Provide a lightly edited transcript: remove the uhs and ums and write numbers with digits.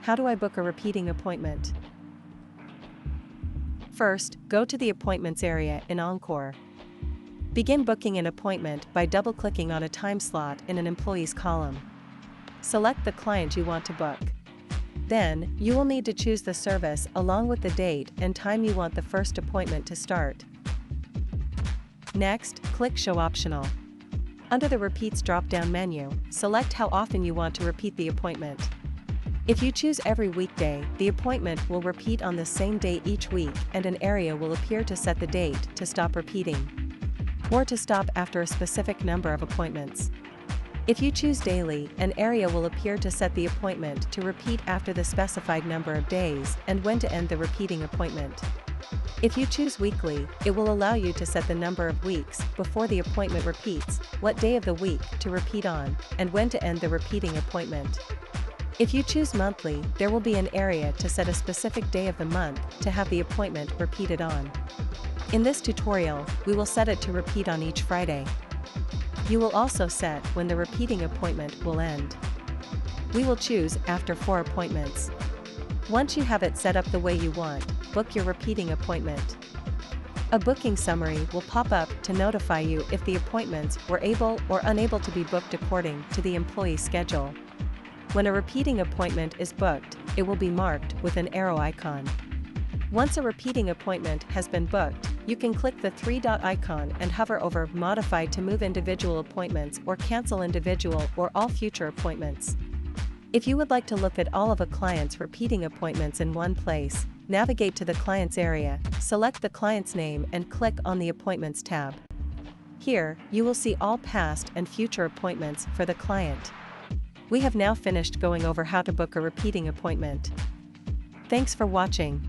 How do I book a repeating appointment? First, go to the Appointments area in Encore. Begin booking an appointment by double-clicking on a time slot in an Employees column. Select the client you want to book. Then, you will need to choose the service along with the date and time you want the first appointment to start. Next, click Show Optional. Under the Repeats drop-down menu, select how often you want to repeat the appointment. If you choose every weekday, the appointment will repeat on the same day each week and an area will appear to set the date to stop repeating, or to stop after a specific number of appointments. If you choose daily, an area will appear to set the appointment to repeat after the specified number of days and when to end the repeating appointment. If you choose weekly, it will allow you to set the number of weeks before the appointment repeats, what day of the week to repeat on, and when to end the repeating appointment. If you choose monthly, there will be an area to set a specific day of the month to have the appointment repeated on. In this tutorial, we will set it to repeat on each Friday. You will also set when the repeating appointment will end. We will choose after 4 appointments. Once you have it set up the way you want, book your repeating appointment. A booking summary will pop up to notify you if the appointments were able or unable to be booked according to the employee schedule. When a repeating appointment is booked, it will be marked with an arrow icon. Once a repeating appointment has been booked, you can click the 3-dot icon and hover over Modify to move individual appointments or cancel individual or all future appointments. If you would like to look at all of a client's repeating appointments in one place, navigate to the Clients area, select the client's name and click on the Appointments tab. Here, you will see all past and future appointments for the client. We have now finished going over how to book a repeating appointment. Thanks for watching.